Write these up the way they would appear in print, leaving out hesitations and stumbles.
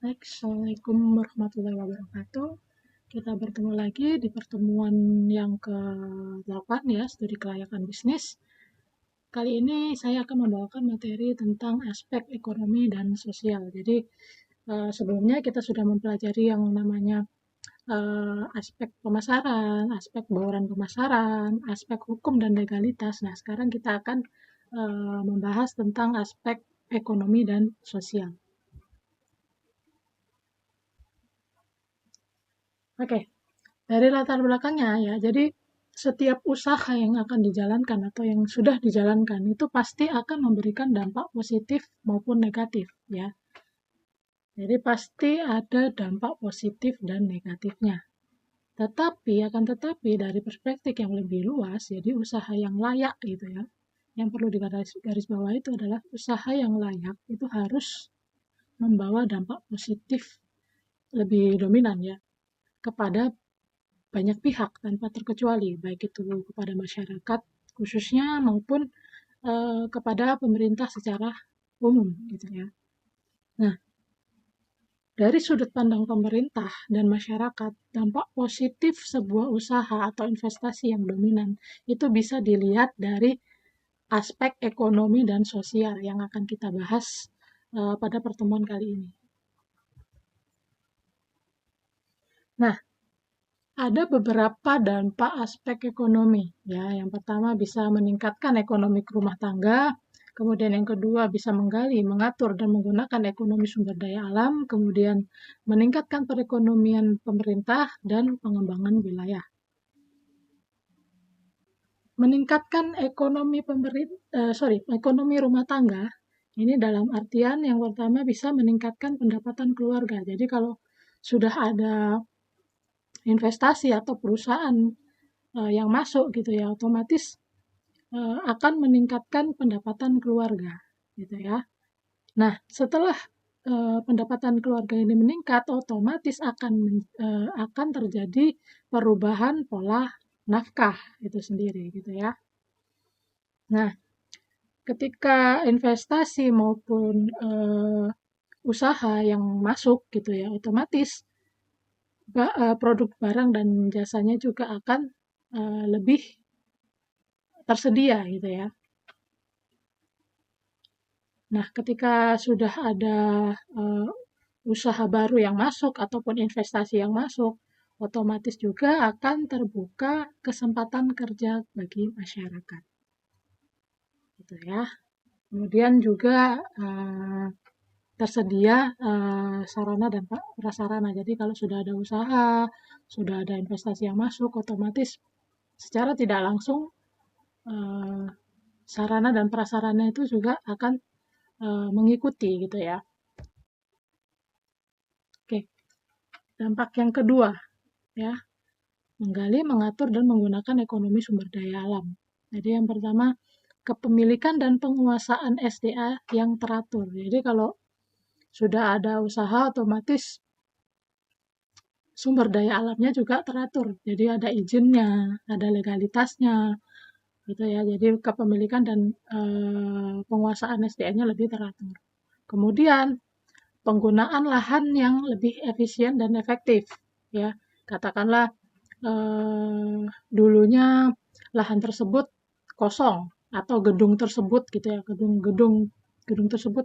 Baik, Assalamualaikum warahmatullahi wabarakatuh. Kita bertemu lagi di pertemuan yang ke-8 ya, studi kelayakan bisnis. Kali ini saya akan membawakan materi tentang aspek ekonomi dan sosial. Jadi, sebelumnya kita sudah mempelajari yang namanya aspek pemasaran, aspek bauran pemasaran, aspek hukum dan legalitas. Nah, sekarang kita akan membahas tentang aspek ekonomi dan sosial. Oke, dari latar belakangnya ya, jadi setiap usaha yang akan dijalankan atau yang sudah dijalankan itu pasti akan memberikan dampak positif maupun negatif ya. Jadi pasti ada dampak positif dan negatifnya. Tetapi akan tetapi dari perspektif yang lebih luas, jadi usaha yang layak gitu ya. Yang perlu digaris bawah itu adalah usaha yang layak itu harus membawa dampak positif lebih dominan ya kepada banyak pihak tanpa terkecuali, baik itu kepada masyarakat khususnya maupun kepada pemerintah secara umum gitu ya. Nah, dari sudut pandang pemerintah dan masyarakat, dampak positif sebuah usaha atau investasi yang dominan itu bisa dilihat dari aspek ekonomi dan sosial yang akan kita bahas pada pertemuan kali ini. Nah, ada beberapa dampak aspek ekonomi. Ya, yang pertama bisa meningkatkan ekonomi rumah tangga, kemudian yang kedua bisa menggali, mengatur dan menggunakan ekonomi sumber daya alam, kemudian meningkatkan perekonomian pemerintah dan pengembangan wilayah. Meningkatkan ekonomi ekonomi rumah tangga ini dalam artian yang pertama bisa meningkatkan pendapatan keluarga. Jadi kalau sudah ada investasi atau perusahaan yang masuk gitu ya, otomatis akan meningkatkan pendapatan keluarga gitu ya. Nah, setelah pendapatan keluarga ini meningkat, otomatis akan terjadi perubahan pola nafkah itu sendiri gitu ya. Nah, ketika investasi maupun usaha yang masuk gitu ya, otomatis produk barang dan jasanya juga akan lebih tersedia gitu ya. Nah, ketika sudah ada usaha baru yang masuk ataupun investasi yang masuk, otomatis juga akan terbuka kesempatan kerja bagi masyarakat. Gitu ya. Kemudian juga tersedia sarana dan prasarana. Jadi kalau sudah ada usaha, sudah ada investasi yang masuk, otomatis secara tidak langsung sarana dan prasarana itu juga akan mengikuti gitu ya. Oke, dampak yang kedua ya, menggali, mengatur dan menggunakan ekonomi sumber daya alam. Jadi yang pertama, kepemilikan dan penguasaan SDA yang teratur. Jadi kalau sudah ada usaha, otomatis sumber daya alamnya juga teratur. Jadi ada izinnya, ada legalitasnya, gitu ya. Jadi kepemilikan dan penguasaan SDA-nya lebih teratur. Kemudian penggunaan lahan yang lebih efisien dan efektif, ya. Katakanlah dulunya lahan tersebut kosong atau gedung tersebut gitu ya, gedung tersebut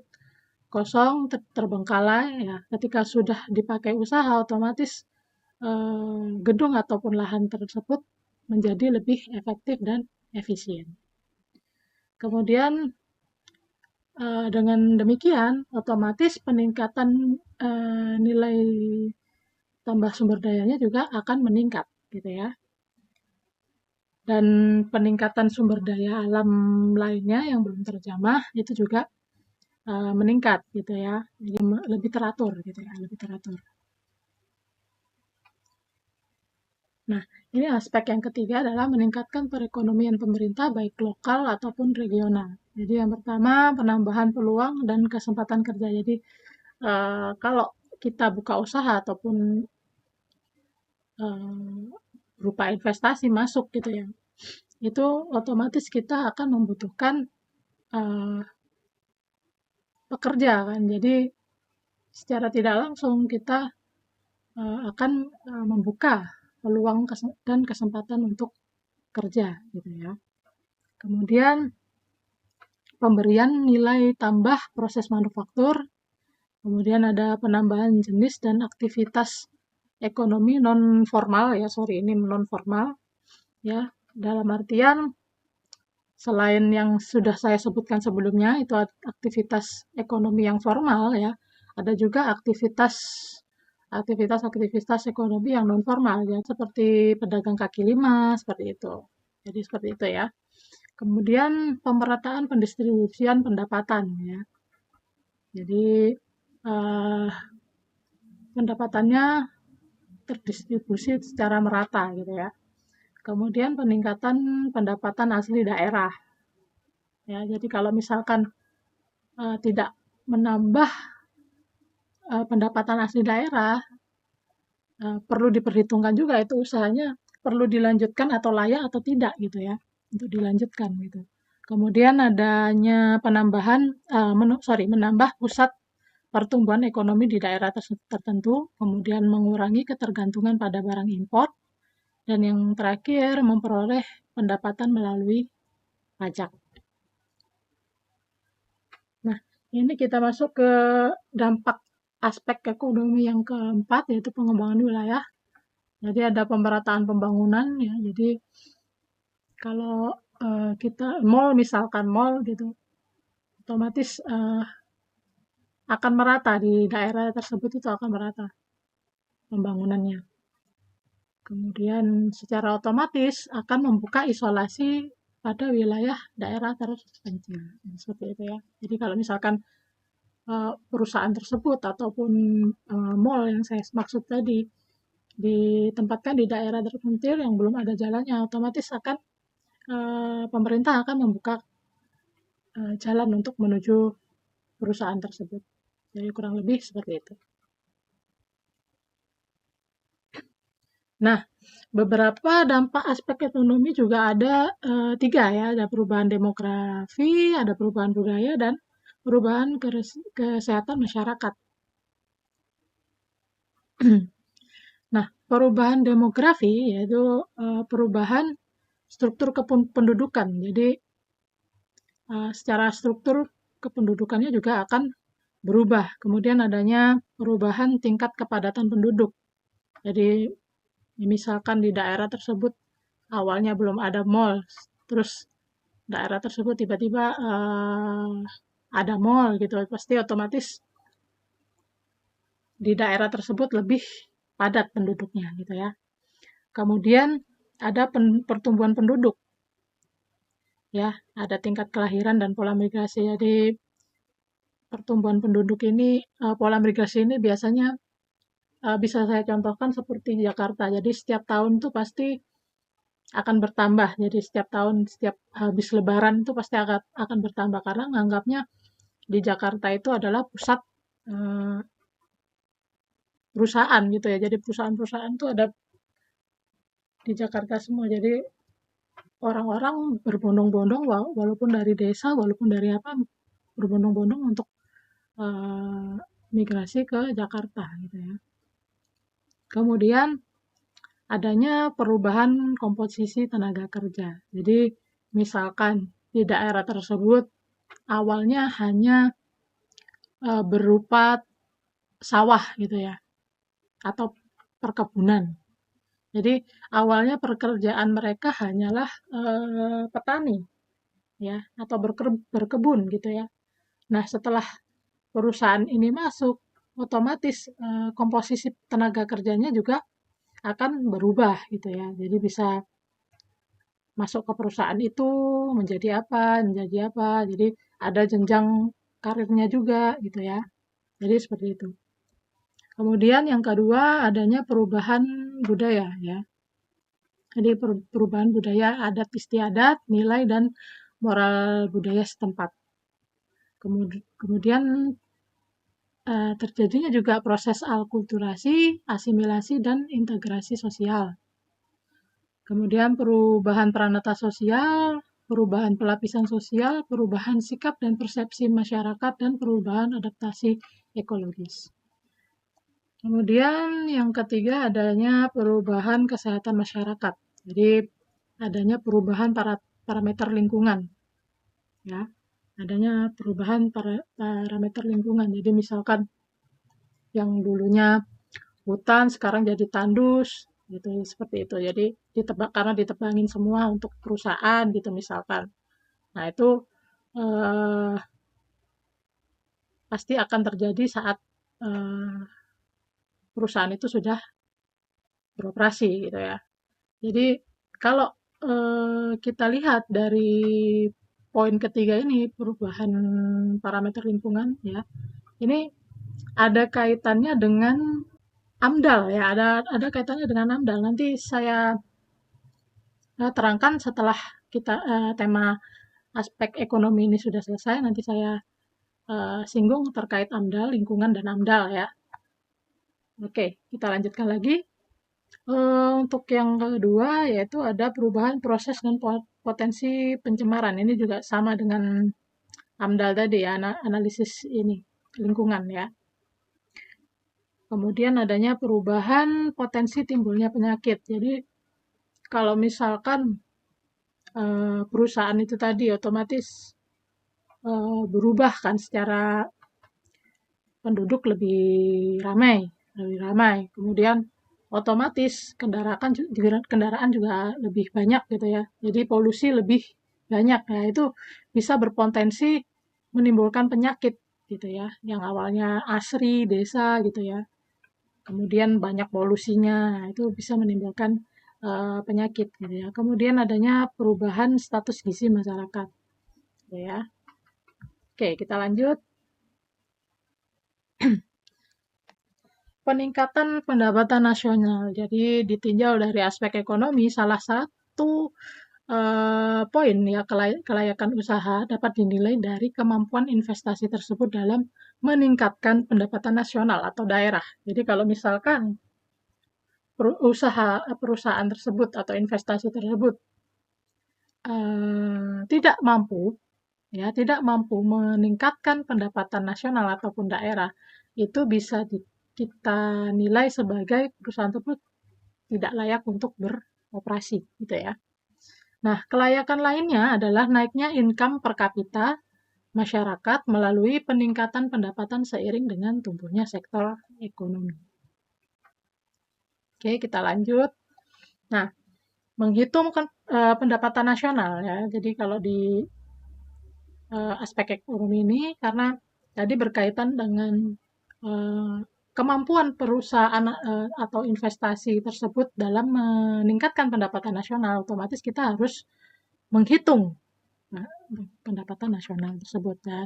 kosong terbengkalai ya. Ketika sudah dipakai usaha, otomatis gedung ataupun lahan tersebut menjadi lebih efektif dan efisien. Kemudian dengan demikian, otomatis peningkatan nilai tambah sumber dayanya juga akan meningkat, gitu ya. Dan peningkatan sumber daya alam lainnya yang belum terjamah itu juga meningkat, gitu ya. Jadi lebih teratur, gitu ya, lebih teratur. Nah, ini aspek yang ketiga adalah meningkatkan perekonomian pemerintah baik lokal ataupun regional. Jadi yang pertama penambahan peluang dan kesempatan kerja. Jadi kalau kita buka usaha ataupun berupa investasi masuk gitu ya, itu otomatis kita akan membutuhkan pekerja kan. Jadi secara tidak langsung kita akan membuka peluang dan kesempatan untuk kerja gitu ya. Kemudian pemberian nilai tambah proses manufaktur, kemudian ada penambahan jenis dan aktivitas ekonomi non formal ya, ini non formal ya, dalam artian selain yang sudah saya sebutkan sebelumnya itu aktivitas ekonomi yang formal ya, ada juga aktivitas ekonomi yang non formal ya, seperti pedagang kaki lima seperti itu. Jadi seperti itu ya. Kemudian pemerataan pendistribusian pendapatan ya. Jadi pendapatannya terdistribusi secara merata gitu ya. Kemudian peningkatan pendapatan asli daerah. Ya, jadi kalau misalkan tidak menambah pendapatan asli daerah, perlu diperhitungkan juga itu usahanya perlu dilanjutkan atau layak atau tidak gitu ya, untuk dilanjutkan gitu. Kemudian adanya menambah pusat pertumbuhan ekonomi di daerah tertentu, kemudian mengurangi ketergantungan pada barang impor, dan yang terakhir memperoleh pendapatan melalui pajak. Nah, ini kita masuk ke dampak aspek ekonomi yang keempat, yaitu pengembangan wilayah. Jadi ada pemerataan pembangunan ya. Jadi kalau kita misalkan mall gitu, otomatis akan merata di daerah tersebut, itu akan merata pembangunannya. Kemudian secara otomatis akan membuka isolasi pada wilayah daerah terpencil. Seperti itu ya. Jadi kalau misalkan perusahaan tersebut ataupun mall yang saya maksud tadi ditempatkan di daerah terpencil yang belum ada jalannya, otomatis akan pemerintah akan membuka jalan untuk menuju perusahaan tersebut. Jadi kurang lebih seperti itu. Nah, beberapa dampak aspek ekonomi juga ada 3 ya, ada perubahan demografi, ada perubahan budaya, dan perubahan kesehatan masyarakat. Nah, perubahan demografi yaitu perubahan struktur kependudukan. Jadi secara struktur kependudukannya juga akan berubah. Kemudian adanya perubahan tingkat kepadatan penduduk. Jadi misalkan di daerah tersebut awalnya belum ada mall, terus daerah tersebut tiba-tiba ada mall gitu, pasti otomatis di daerah tersebut lebih padat penduduknya gitu ya. Kemudian ada pertumbuhan penduduk. Ya, ada tingkat kelahiran dan pola migrasi. Jadi pertumbuhan penduduk ini, pola migrasi ini biasanya bisa saya contohkan seperti Jakarta. Jadi setiap tahun itu pasti akan bertambah. Jadi setiap tahun, setiap habis Lebaran itu pasti akan bertambah karena menganggapnya di Jakarta itu adalah pusat perusahaan gitu ya. Jadi perusahaan-perusahaan itu ada di Jakarta semua. Jadi orang-orang berbondong-bondong walaupun dari desa, walaupun dari apa, berbondong-bondong untuk migrasi ke Jakarta gitu ya. Kemudian adanya perubahan komposisi tenaga kerja. Jadi misalkan di daerah tersebut awalnya hanya berupa sawah gitu ya, atau perkebunan. Jadi awalnya pekerjaan mereka hanyalah petani ya, atau berkebun gitu ya. Nah, setelah perusahaan ini masuk, otomatis komposisi tenaga kerjanya juga akan berubah gitu ya. Jadi bisa masuk ke perusahaan itu menjadi apa. Jadi ada jenjang karirnya juga gitu ya. Jadi seperti itu. Kemudian yang kedua adanya perubahan budaya ya. Jadi perubahan budaya adat istiadat, nilai dan moral budaya setempat. Kemudian terjadinya juga proses alkulturasi, asimilasi, dan integrasi sosial. Kemudian perubahan peranata sosial, perubahan pelapisan sosial, perubahan sikap dan persepsi masyarakat, dan perubahan adaptasi ekologis. Kemudian yang ketiga adanya perubahan kesehatan masyarakat. Jadi adanya perubahan parameter lingkungan, ya. Adanya perubahan parameter lingkungan. Jadi misalkan yang dulunya hutan sekarang jadi tandus, gitu seperti itu. Jadi karena ditebangin semua untuk perusahaan gitu misalkan. Nah itu eh, pasti akan terjadi saat eh, perusahaan itu sudah beroperasi gitu ya. Jadi kalau kita lihat dari poin ketiga ini perubahan parameter lingkungan ya, ini ada kaitannya dengan AMDAL ya, ada kaitannya dengan AMDAL. Nanti saya terangkan setelah kita tema aspek ekonomi ini sudah selesai, nanti saya singgung terkait AMDAL, lingkungan dan AMDAL ya. Oke, kita lanjutkan lagi. Untuk yang kedua yaitu ada perubahan proses dan potensi pencemaran. Ini juga sama dengan AMDAL tadi ya, analisis ini lingkungan ya. Kemudian adanya perubahan potensi timbulnya penyakit. Jadi kalau misalkan perusahaan itu tadi otomatis berubah kan secara penduduk lebih ramai. Kemudian otomatis kendaraan juga lebih banyak gitu ya. Jadi polusi lebih banyak ya. Itu bisa berpotensi menimbulkan penyakit gitu ya. Yang awalnya asri desa gitu ya. Kemudian banyak polusinya, itu bisa menimbulkan penyakit gitu ya. Kemudian adanya perubahan status gizi masyarakat gitu ya. Oke, kita lanjut. Peningkatan pendapatan nasional. Jadi ditinjau dari aspek ekonomi, salah satu poin ya kelayakan usaha dapat dinilai dari kemampuan investasi tersebut dalam meningkatkan pendapatan nasional atau daerah. Jadi kalau misalkan perusahaan tersebut atau investasi tersebut tidak mampu meningkatkan pendapatan nasional ataupun daerah, itu bisa kita nilai sebagai perusahaan tersebut tidak layak untuk beroperasi, gitu ya. Nah, kelayakan lainnya adalah naiknya income per kapita masyarakat melalui peningkatan pendapatan seiring dengan tumbuhnya sektor ekonomi. Oke, kita lanjut. Nah, menghitung pendapatan nasional ya. Jadi kalau di aspek ekonomi ini karena tadi berkaitan dengan kemampuan perusahaan atau investasi tersebut dalam meningkatkan pendapatan nasional, otomatis kita harus menghitung pendapatan nasional tersebut. Ya.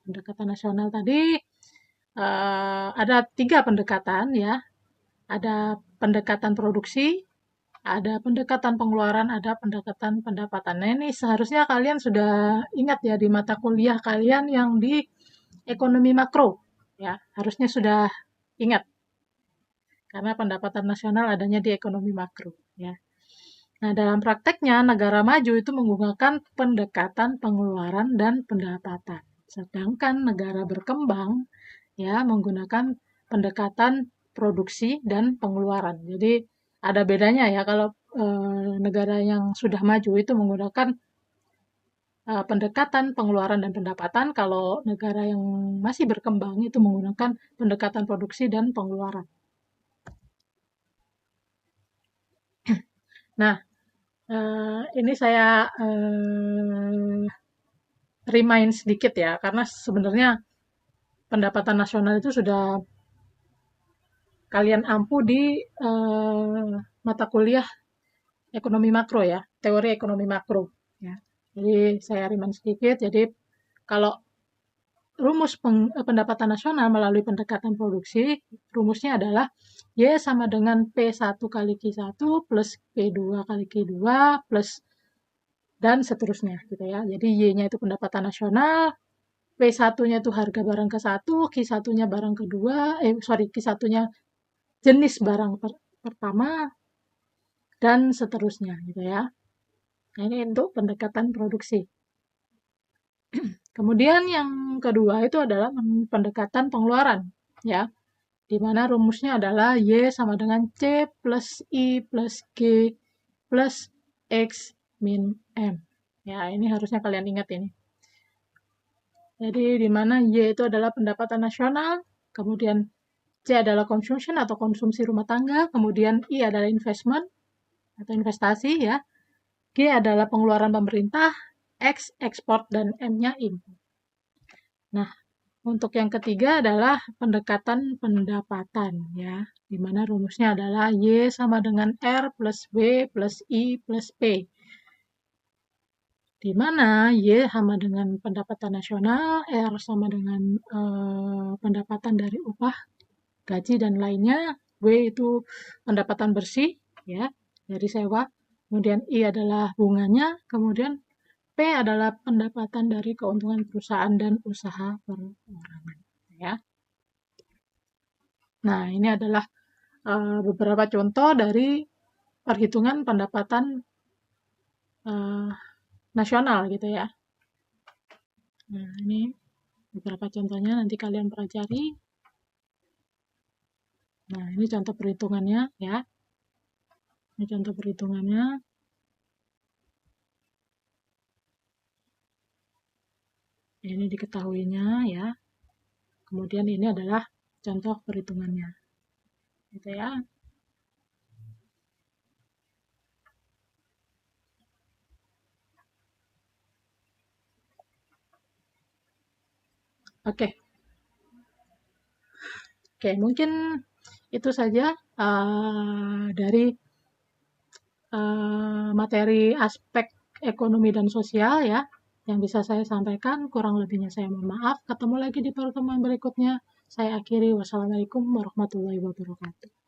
Pendekatan nasional tadi ada 3 pendekatan ya. Ada pendekatan produksi, ada pendekatan pengeluaran, ada pendekatan pendapatan. Nah, ini seharusnya kalian sudah ingat ya di mata kuliah kalian yang di ekonomi makro. Ya, harusnya sudah ingat. Karena pendapatan nasional adanya di ekonomi makro. Ya. Nah, dalam prakteknya, negara maju itu menggunakan pendekatan pengeluaran dan pendapatan. Sedangkan negara berkembang ya menggunakan pendekatan produksi dan pengeluaran. Jadi ada bedanya ya kalau negara yang sudah maju itu menggunakan pendekatan pengeluaran dan pendapatan, kalau negara yang masih berkembang itu menggunakan pendekatan produksi dan pengeluaran. Nah, ini saya remind sedikit ya, karena sebenarnya pendapatan nasional itu sudah kalian ampu di mata kuliah ekonomi makro ya, teori ekonomi makro. Ya. Jadi saya remind sedikit, jadi kalau rumus pendapatan nasional melalui pendekatan produksi, rumusnya adalah Y sama dengan P1 kali Q1 plus P2 kali Q2 plus dan seterusnya gitu ya. Jadi Y-nya itu pendapatan nasional, P1-nya itu harga barang ke-1, Q1-nya barang kedua, Q1-nya jenis barang pertama, dan seterusnya gitu ya. Nah, ini untuk pendekatan produksi. Kemudian yang kedua itu adalah pendekatan pengeluaran ya. di mana rumusnya adalah Y sama dengan C plus I plus G plus X min M. Ya, ini harusnya kalian ingat ini. Jadi, di mana Y itu adalah pendapatan nasional, kemudian C adalah consumption atau konsumsi rumah tangga, kemudian I adalah investment atau investasi ya, G adalah pengeluaran pemerintah, X ekspor, dan M-nya import. Nah, untuk yang ketiga adalah pendekatan pendapatan ya, di mana rumusnya adalah Y sama dengan R plus B plus I plus P. Di mana Y sama dengan pendapatan nasional, R sama dengan pendapatan dari upah, gaji, dan lainnya, W itu pendapatan bersih ya dari sewa, kemudian I adalah bunganya, kemudian P adalah pendapatan dari keuntungan perusahaan dan usaha perorangan ya. Nah, ini adalah beberapa contoh dari perhitungan pendapatan nasional gitu ya. Nah, ini beberapa contohnya, nanti kalian pelajari. Nah, ini contoh perhitungannya ya. Ini contoh perhitungannya. Ini diketahuinya ya. Kemudian ini adalah contoh perhitungannya. Gitu ya. Oke. Oke, mungkin itu saja dari materi aspek ekonomi dan sosial ya yang bisa saya sampaikan. Kurang lebihnya saya mohon maaf. Ketemu lagi di pertemuan berikutnya. Saya akhiri. Wassalamualaikum warahmatullahi wabarakatuh.